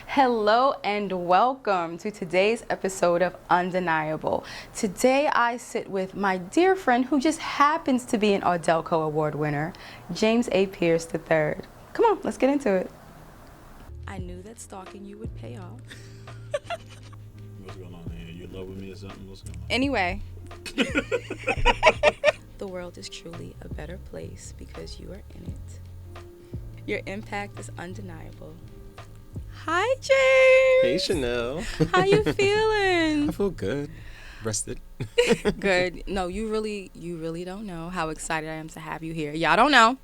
Hello and welcome to today's episode of Undeniable. Today I sit with my dear friend who just happens to be an Audelco Award winner, James A. Pierce III. Come on, let's get into it. I knew that stalking you would pay off. What's going on here? You in love with me or something? What's going on? Anyway, the world is truly a better place because you are in it. Your impact is undeniable. Hi, James. Hey, Chanelle. How you feeling? I feel good. Rested. Good. No, you really don't know how excited I am to have you here. Y'all don't know.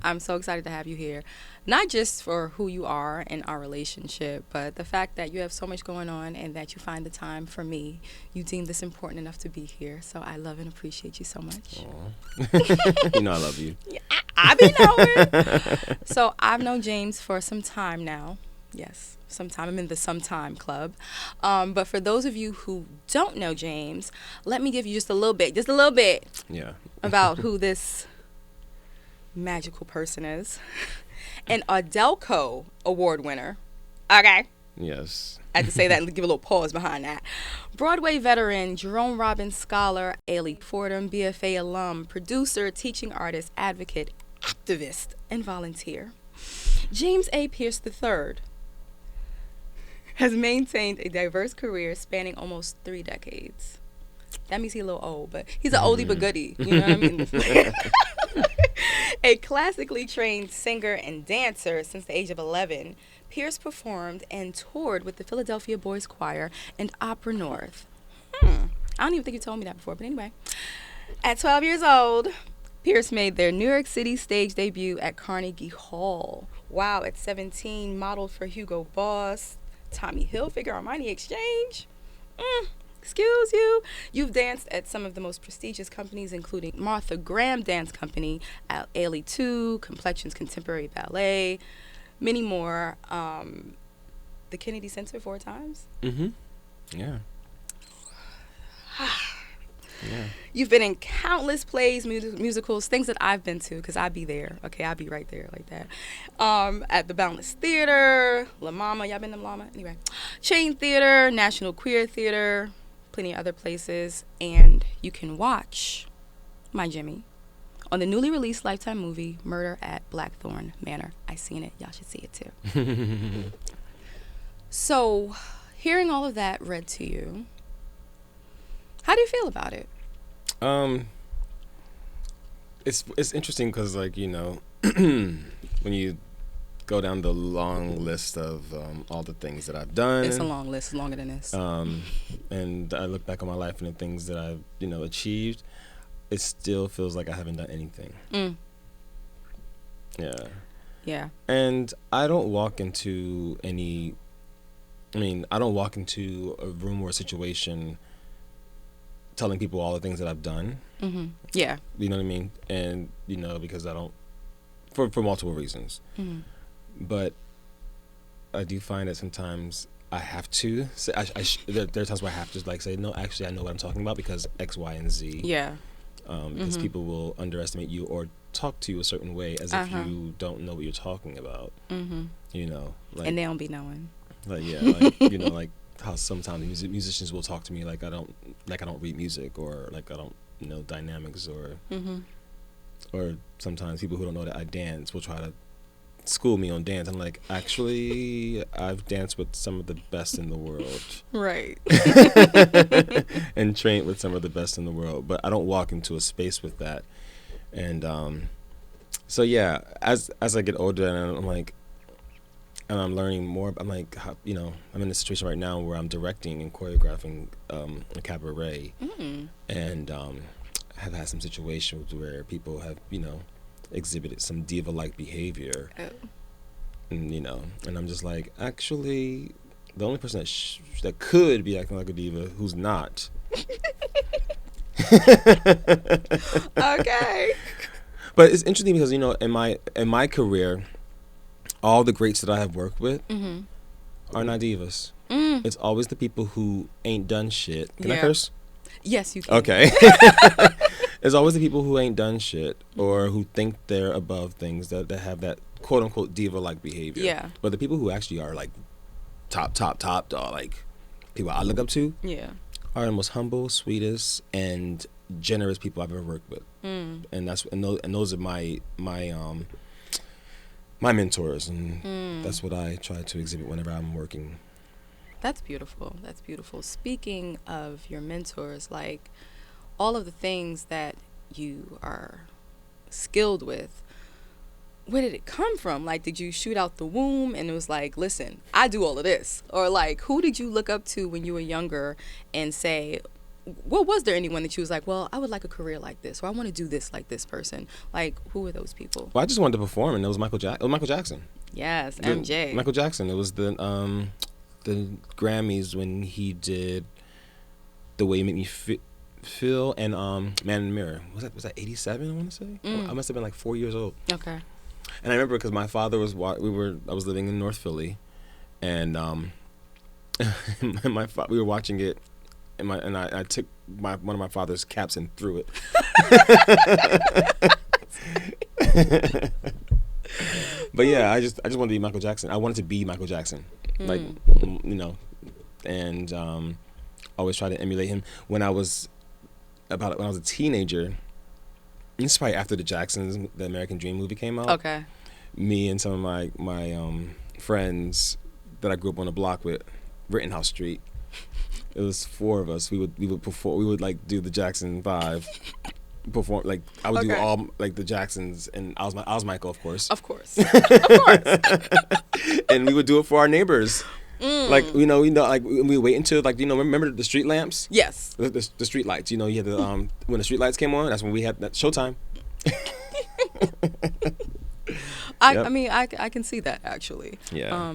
I'm so excited to have you here. Not just for who you are and our relationship, but the fact that you have so much going on and that you find the time for me. You deem this important enough to be here. So I love and appreciate you so much. You know I love you. Yeah, I be knowing. So I've known James for some time now. Yes, sometime. I'm in the sometime club. But for those of you who don't know James, let me give you just a little bit Yeah. about who this magical person is. An Audelco Award winner. Okay. Yes. I had to say that and give a little pause behind that. Broadway veteran, Jerome Robbins scholar, Ailey Fordham, BFA alum, producer, teaching artist, advocate, activist, and volunteer. James A. Pierce III has maintained a diverse career spanning almost 3 decades. That means he's a little old, but he's an oldie but goodie. You know what I mean? A classically trained singer and dancer since the age of 11, Pierce performed and toured with the Philadelphia Boys Choir and Opera North. I don't even think you told me that before, but anyway. At 12 years old, Pierce made their New York City stage debut at Carnegie Hall. Wow, at 17, modeled for Hugo Boss, Tommy Hilfiger, Armani Exchange. Excuse you. You've danced at some of the most prestigious companies, including Martha Graham Dance Company, Ailey 2, Complexions Contemporary Ballet, many more. The Kennedy Center 4 times. Mm-hmm. Yeah. Yeah. You've been in countless plays, musicals, things that I've been to, because I'd be there. Okay, I'd be right there like that. At the Boundless Theater, La Mama. Y'all been to La Mama? Anyway. Chain Theater, National Queer Theater, plenty of other places. And you can watch my Jimmy on the newly released Lifetime movie, Murder at Blackthorn Manor. I seen it. Y'all should see it too. So, hearing all of that read to you, how do you feel about it? It's interesting because, like, you know, when you go down the long list of all the things that I've done. It's a long list, longer than this. And I look back on my life and the things that I've, achieved, it still feels like I haven't done anything. Yeah. Yeah. And I don't walk into I don't walk into a room or a situation telling people all the things that I've done. Mm-hmm. Yeah. You know what I mean? And, because I don't, for multiple reasons. Mm-hmm. But I do find that sometimes I have to say, there are times where I have to say, no, actually I know what I'm talking about because X, Y, and Z. Yeah. Because people will underestimate you or talk to you a certain way as if you don't know what you're talking about. Mm-hmm. And they don't be knowing. Like how sometimes musicians will talk to me like I don't read music, or like I don't know dynamics, or sometimes people who don't know that I dance will try to school me on dance. I'm like, actually, I've danced with some of the best in the world. Right. And trained with some of the best in the world, but I don't walk into a space with that. And so yeah, as I get older and I'm like, and I'm learning more, I'm like, how, I'm in a situation right now where I'm directing and choreographing a cabaret, and have had some situations where people have, exhibited some diva-like behavior, and and I'm just like, actually, the only person that could be acting like a diva who's not. Okay. But it's interesting because in my career, all the greats that I have worked with are not divas. It's always the people who ain't done shit. Can I curse? Yes, you can. Okay. It's always the people who ain't done shit or who think they're above things that have that quote unquote diva like behavior. Yeah. But the people who actually are like top dog, like people I look up to Yeah. are the most humble, sweetest, and generous people I've ever worked with. And those are my mentors, and that's what I try to exhibit whenever I'm working. That's beautiful. That's beautiful. Speaking of your mentors, like all of the things that you are skilled with, where did it come from? Like, did you shoot out the womb and it was like, listen, I do all of this? Or like, who did you look up to when you were younger and say, well, was there anyone that you was like, well, I would like a career like this, or I want to do this like this person? Like, who were those people? Well, I just wanted to perform, and it was Michael Jackson. Yes, MJ. Michael Jackson. It was the Grammys when he did The Way You Make Me Feel and Man in the Mirror. Was that 87? I want to say. I must have been like 4 years old. Okay. And I remember because my father was I was living in North Philly, and we were watching it, and I took one of my father's caps and threw it. But yeah, I just wanted to be Michael Jackson. I wanted to be Michael Jackson, like and always try to emulate him. When I was a teenager, this is probably after the Jacksons, the American Dream movie came out. Okay. Me and some of my friends that I grew up on the block with, Rittenhouse Street. It was 4 of us. We would perform. We would like do the Jackson 5. Perform like I would do all like the Jacksons, and I was Michael, of course. Of course. And we would do it for our neighbors. Like like we wait until like remember the street lamps? Yes. The street lights. You had the when the street lights came on, that's when we had that showtime. I mean, I can see that actually. Yeah.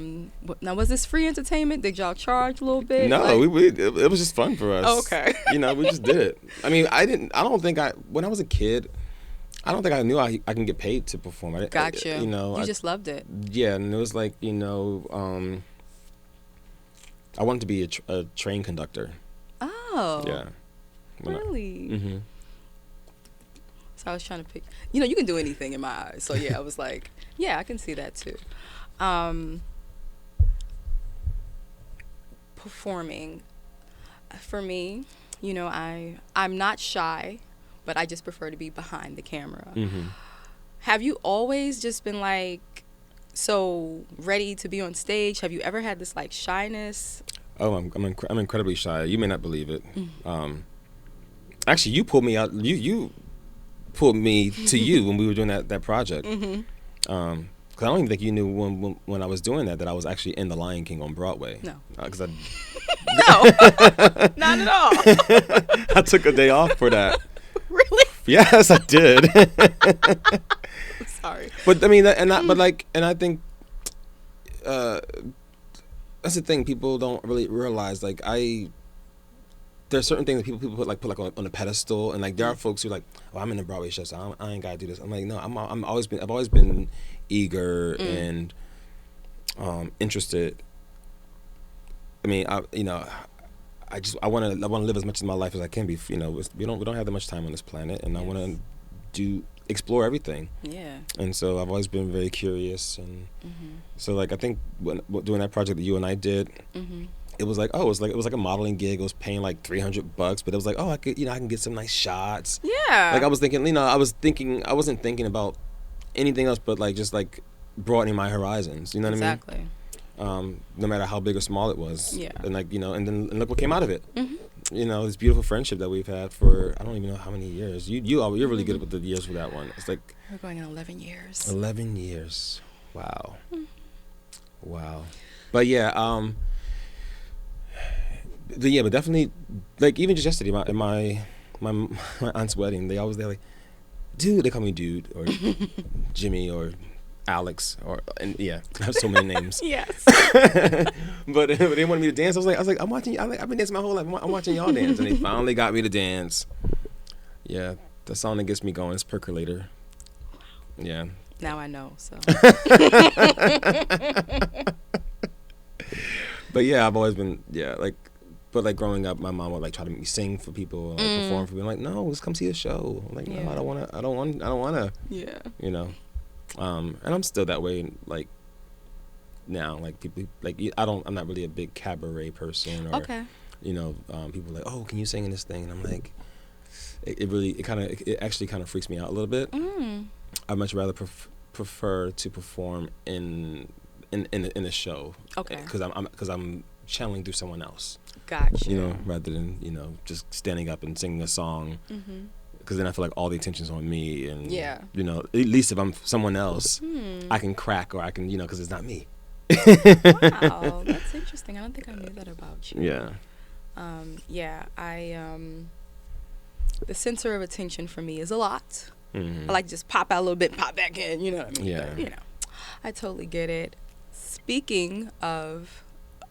Now, was this free entertainment? Did y'all charge a little bit? No, it was just fun for us. Oh, okay. We just did it. I mean, when I was a kid, I don't think I knew I can get paid to perform. Gotcha. You just loved it. Yeah, and it was like I wanted to be a train conductor. Oh. Yeah. Really? Mm-hmm. So I was trying to pick, you can do anything in my eyes. So yeah, I was like, yeah, I can see that too. Performing, for me, I'm not shy, but I just prefer to be behind the camera. Mm-hmm. Have you always just been like so ready to be on stage? Have you ever had this like shyness? Oh, I'm incredibly shy. You may not believe it. Mm-hmm. Actually, you pulled me out. You pulled me to you when we were doing that project. Mm-hmm. Cause I don't even think you knew when I was doing that I was actually in The Lion King on Broadway. No. Cause no, not at all. I took a day off for that. Really? Yes, I did. I'm sorry. But I mean, and I think that's the thing. People don't really realize. Like there's certain things that people put on a pedestal, and like there are folks who are like, oh, I'm in a Broadway show, so I ain't gotta do this. I'm like, no, I've always been eager and interested. I mean, I want to live as much of my life as I can be. We don't have that much time on this planet, and yes. I want to explore everything. Yeah. And so I've always been very curious, and so like I think when doing that project that you and I did. Mm-hmm. It was like, it was like a modeling gig. It was paying like $300, but it was like, I could, I can get some nice shots. Yeah. Like I was thinking, I wasn't thinking about anything else, but like just like broadening my horizons. You know what exactly. I mean? No matter how big or small it was. Yeah. And like, and look what came out of it. Mm-hmm. This beautiful friendship that we've had for, I don't even know how many years. You're really good with the years for that one. It's like. We're going on 11 years. 11 years. Wow. Mm-hmm. Wow. But yeah, but definitely, like even just yesterday, my aunt's wedding, they're like, dude, they call me dude or Jimmy or Alex and yeah, I have so many names. Yes. but they wanted me to dance. I was like, I'm watching. I've been dancing my whole life. I'm watching y'all dance, and they finally got me to dance. Yeah, the song that gets me going is Percolator. Yeah. Now I know. So. But yeah, I've always been But like growing up, my mom would like try to make me sing for people, or, like, perform for people. I'm like, no, let's come see a show. I'm like, no, I don't want to. Yeah. And I'm still that way. Like, now. Like people, like I'm not really a big cabaret person, or Okay. people are like, oh, can you sing in this thing? And I'm like, it actually kind of freaks me out a little bit. I'd much rather prefer to perform in a show. Okay. Because I'm channeling through someone else. Gotcha. Rather than just standing up and singing a song. Because then I feel like all the attention's on me, and Yeah. at least if I'm someone else, I can crack, or I can because it's not me. Wow, that's interesting. I don't think I knew that about you. Yeah. Yeah, the center of attention for me is a lot. Mm-hmm. I like to just pop out a little bit and pop back in, you know what I mean? Yeah. But, I totally get it. Speaking of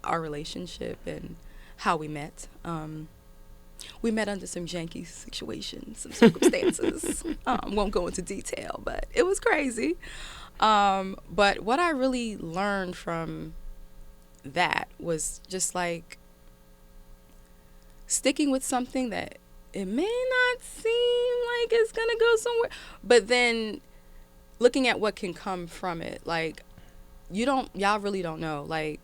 our relationship and how we met under some janky situations, some circumstances. Won't go into detail, but it was crazy. But what I really learned from that was just like sticking with something that it may not seem like it's gonna go somewhere, but then looking at what can come from it. Like y'all really don't know. Like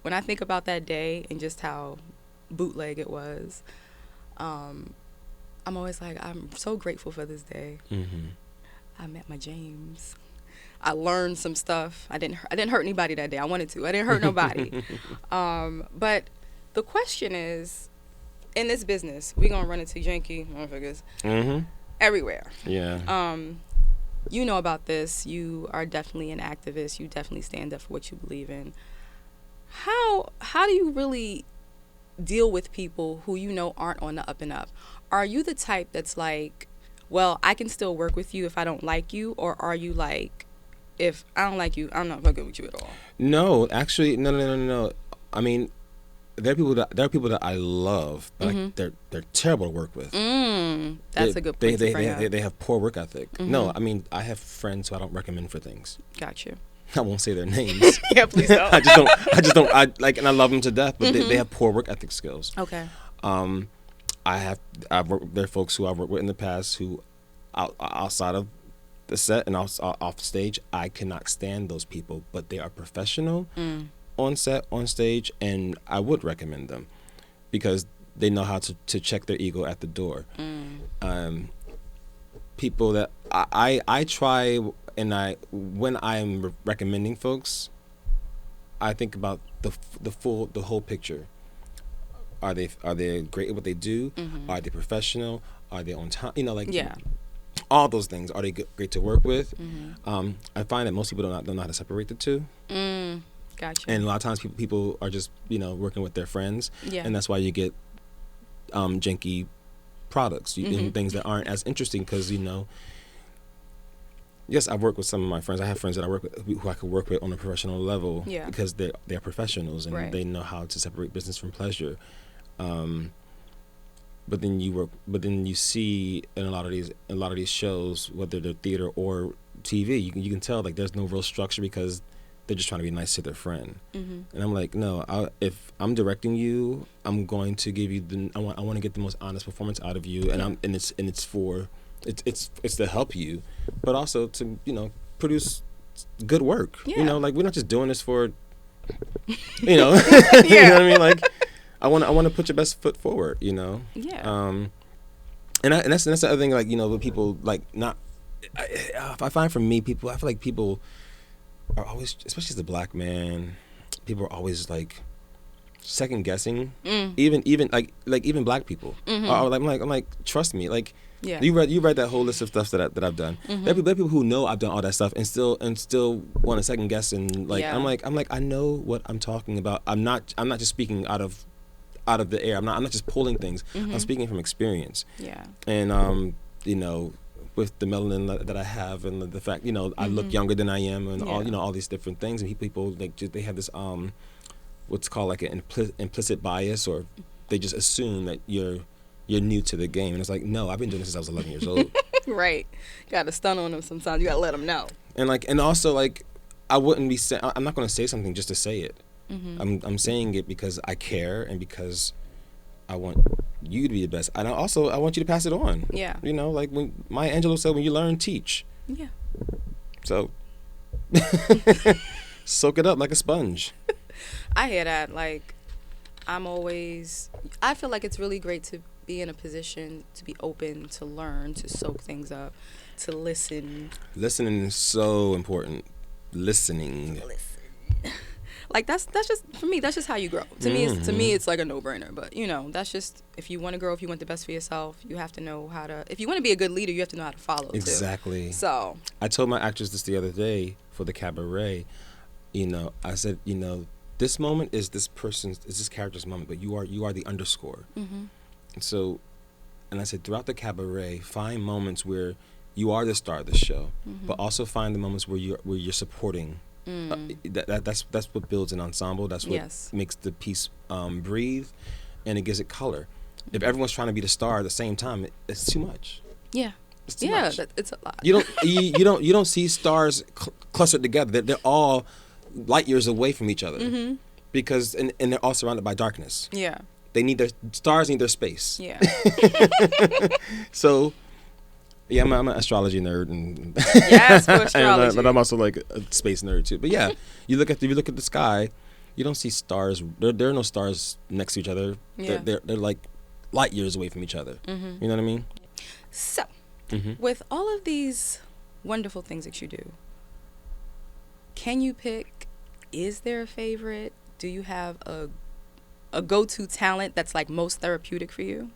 when I think about that day and just how bootleg it was, I'm always like, I'm so grateful for this day. I met my James. I learned some stuff. I didn't hurt anybody that day. I wanted to. I didn't hurt nobody. But the question is, in this business, we gonna run into janky motherfuckers everywhere. Yeah. You know about this. You are definitely an activist. You definitely stand up for what you believe in. How do you really deal with people who aren't on the up and up? Are you the type that's like, well, I can still work with you if I don't like you, or are you like, if I don't like you, I'm not fucking with you at all? No, actually, no. I mean, there are people that I love, but they're terrible to work with. That's a good point to bring up. They have poor work ethic. No, I mean, I have friends who I don't recommend for things. Got you. I won't say their names. Yeah, please don't. I just don't. I like, and I love them to death, but they have poor work ethic skills. Okay. I've worked. There are folks who I've worked with in the past who, outside of the set and off stage, I cannot stand those people, but they are professional on set, on stage, and I would recommend them because they know how to check their ego at the door. People that I try, and when I'm recommending folks, I think about the whole picture. Are they great at what they do? Are they professional? Are they on time? All those things. Are they great to work with? I find that most people don't know how to separate the two. Gotcha. And a lot of times people are just working with their friends, and that's why you get janky products and things that aren't as interesting because yes, I've worked with some of my friends. I have friends that I work with who I could work with on a professional level because they're professionals and they know how to separate business from pleasure. But then you see in a lot of these shows, whether they're theater or TV, you can tell like there's no real structure because they're just trying to be nice to their friend. And I'm like, no, if I'm directing you, I'm going to give you I want to get the most honest performance out of you, and it's to help you, but also to produce good work. Like we're not just doing this for you know what I mean, like I want to put your best foot forward, and that's the other thing, like with people, like I find for me, I feel like people are always, especially as a black man, people are always like second guessing even even black people. I'm like trust me, like you read that whole list of stuff that I've done. There are people who know I've done all that stuff and still want to second guess, and like I'm like I know what I'm talking about. I'm not just speaking out of the air. I'm not just pulling things. I'm speaking from experience. And with the melanin that I have, and the fact I look younger than I am, and all these different things, and people like they have this what's called like an implicit bias, or they just assume that you're new to the game, and it's like, no, I've been doing this since I was 11 years old. Right. Got to stun on them sometimes. You got to let them know. And also like I'm not going to say something just to say it. I'm saying it because I care and because I want you to be the best. And I want you to pass it on. Yeah. Like when Maya Angelou said, when you learn, teach. Yeah. So Soak it up like a sponge. I hear that. Like, I feel like it's really great to be in a position to be open, to learn, to soak things up, to listen. Listening is so important. Listening. Like that's just for me. That's just how you grow. To me, it's like a no-brainer. But that's just if you want to grow, if you want the best for yourself, you have to know how to. If you want to be a good leader, you have to know how to follow. Exactly. Too. So I told my actress this the other day for the cabaret. I said, this moment is this character's moment, but you are the underscore. Mm-hmm. And I said, throughout the cabaret, find moments where you are the star of the show, but also find the moments where you're supporting. That's what builds an ensemble. That's what makes the piece breathe, and it gives it color. If everyone's trying to be the star at the same time, it's too much. Yeah. It's too much. It's a lot. You don't see stars clustered together. They're all light years away from each other, because and they're all surrounded by darkness. Yeah. Stars need their space. Yeah. So, yeah, I'm an astrology nerd, and yes, for astrology. but I'm also like a space nerd too. But yeah, you look at the sky, you don't see stars. There are no stars next to each other. Yeah. They're like light years away from each other. Mm-hmm. You know what I mean? So, with all of these wonderful things that you do, can you pick? Is there a favorite? Do you have a go-to talent that's like most therapeutic for you?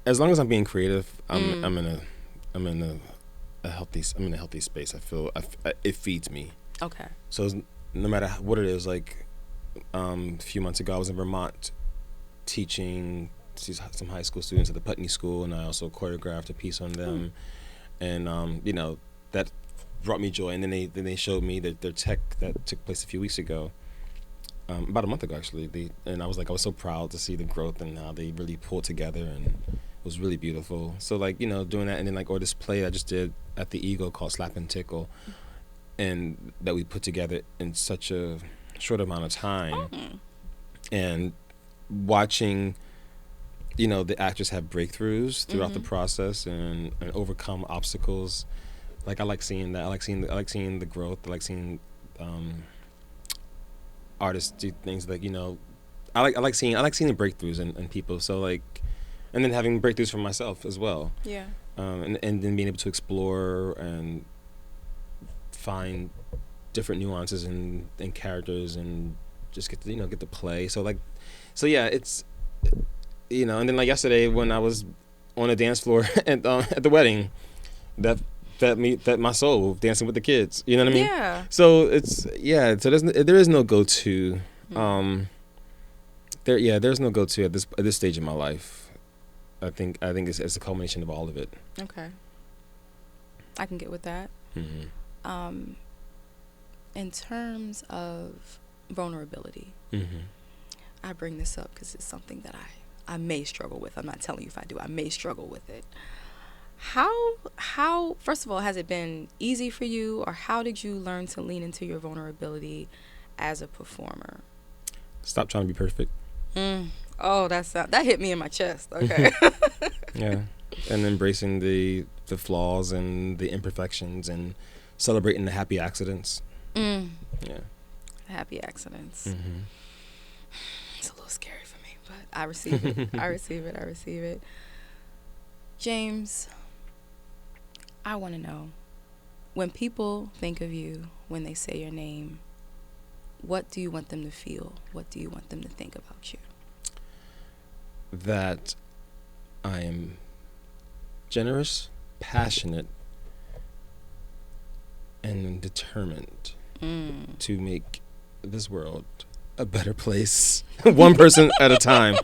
As long as I'm being creative, I'm in a healthy space. I feel it feeds me. Okay. So no matter what it is, like a few months ago, I was in Vermont teaching some high school students at the Putney School, and I also choreographed a piece on them, and that brought me joy. And then they showed me their tech that took place a few weeks ago, about a month ago actually. And I was so proud to see the growth and how they really pulled together, and it was really beautiful. So doing that, and then this play I just did at the Eagle called Slap and Tickle, and that we put together in such a short amount of time, and watching the actors have breakthroughs throughout the process and overcome obstacles. Like I like seeing that. I like seeing the growth. I like seeing artists do things like I like seeing the breakthroughs in people. So and then having breakthroughs for myself as well. Yeah. And then being able to explore and find different nuances in characters and just get to get to play. So yeah, it's and then yesterday when I was on a dance floor at the wedding, that my soul dancing with the kids. You know what I mean? Yeah. So So there is no go-to. There's no go-to at this stage in my life. I think it's a culmination of all of it. Okay. I can get with that. Mm-hmm. In terms of vulnerability, I bring this up because it's something that I may struggle with. I'm not telling you if I do. I may struggle with it. How first of all, has it been easy for you, or how did you learn to lean into your vulnerability as a performer? Stop trying to be perfect. Oh, that hit me in my chest. Okay. Yeah, and embracing the flaws and the imperfections and celebrating the happy accidents. Yeah. Happy accidents. It's a little scary for me, but I receive it. I receive it. James, I want to know, when people think of you, when they say your name, what do you want them to feel? What do you want them to think about you? That I am generous, passionate, and determined to make this world a better place, one person at a time.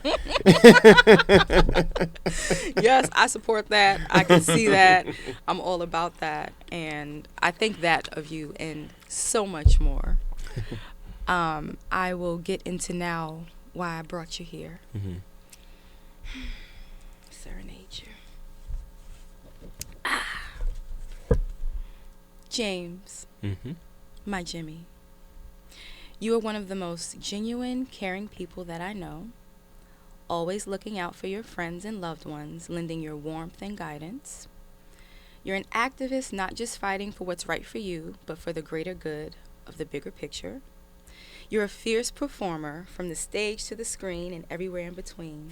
Yes, I support that. I can see that. I'm all about that. And I think that of you and so much more. I will get into now why I brought you here. Serenade you. James, my Jimmy, you are one of the most genuine, caring people that I know, always looking out for your friends and loved ones, lending your warmth and guidance. You're an activist not just fighting for what's right for you, but for the greater good of the bigger picture. You're a fierce performer from the stage to the screen and everywhere in between.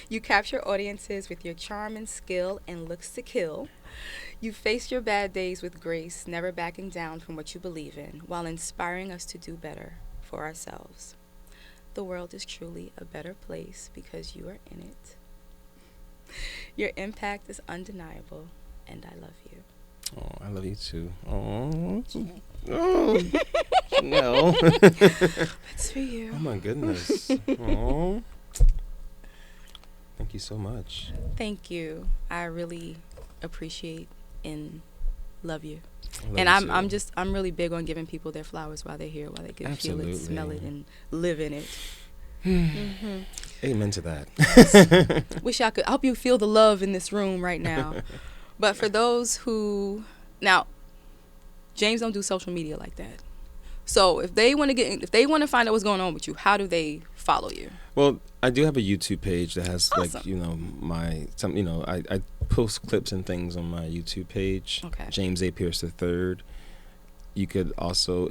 You capture audiences with your charm and skill and looks to kill. You face your bad days with grace, never backing down from what you believe in, while inspiring us to do better for ourselves. The world is truly a better place because you are in it. Your impact is undeniable, and I love you. Oh, I love you too. Oh, no. That's for you. Oh my goodness. Oh, thank you so much. Thank you. I really appreciate and love you. I love And you I'm too. I'm really big on giving people their flowers while they're here, while they can feel it, Absolutely. smell it, and live in it. Amen to that. Wish I could help you feel the love in this room right now. But for those who now, James don't do social media like that. So if they want to find out what's going on with you, how do they follow you? Well, I do have a YouTube page that has Awesome. I post clips and things on my YouTube page. Okay. James A. Pierce III. You could also,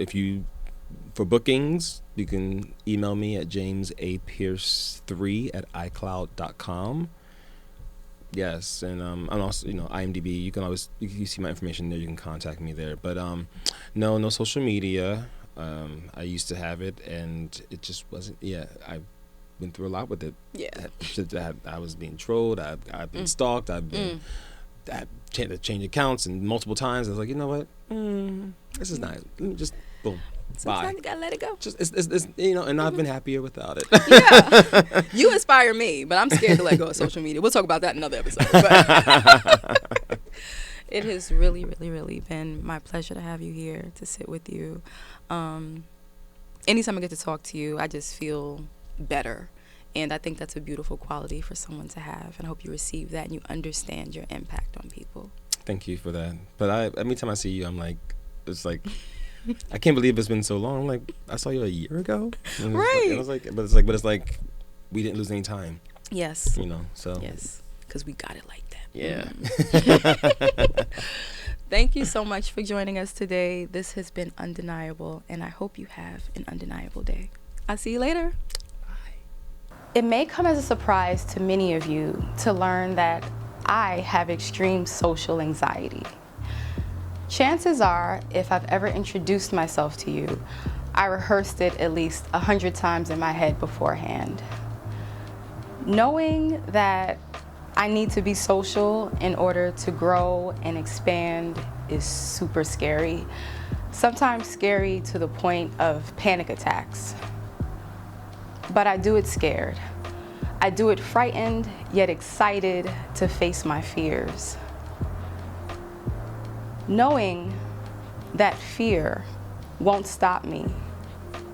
for bookings, you can email me at jamesapierce3@icloud.com. Yes, and I'm also, IMDb. You can you see my information there. You can contact me there. But no social media. I used to have it, and it just wasn't. Yeah, I went through a lot with it. Yeah. I was being trolled. I've been stalked. I had to change accounts and multiple times. I was like, you know what? This is not. Let me just boom. Sometimes Bye. you gotta let it go. Just it's and I've been happier without it. Yeah. You inspire me, but I'm scared to let go of social media. We'll talk about that in another episode. But it has really, really, really been my pleasure to have you here, to sit with you. Anytime I get to talk to you, I just feel better. And I think that's a beautiful quality for someone to have. And I hope you receive that and you understand your impact on people. Thank you for that. But every time I see you, I'm like, it's like, I can't believe it's been so long. I'm like, I saw you a year ago. And Right. It's like, we didn't lose any time. Yes. So. Yes. Because we got it like that. Yeah. Thank you so much for joining us today. This has been undeniable, and I hope you have an undeniable day. I'll see you later. Bye. It may come as a surprise to many of you to learn that I have extreme social anxiety. Chances are, if I've ever introduced myself to you, I rehearsed it at least 100 times in my head beforehand. Knowing that I need to be social in order to grow and expand is super scary. Sometimes scary to the point of panic attacks. But I do it scared. I do it frightened, yet excited to face my fears. Knowing that fear won't stop me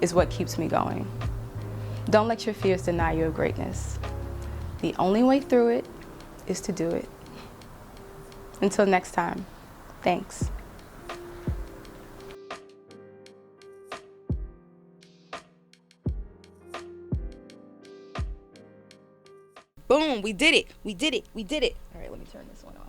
is what keeps me going. Don't let your fears deny you of greatness. The only way through it is to do it. Until next time, thanks. Boom, we did it. We did it. We did it. All right, let me turn this one on.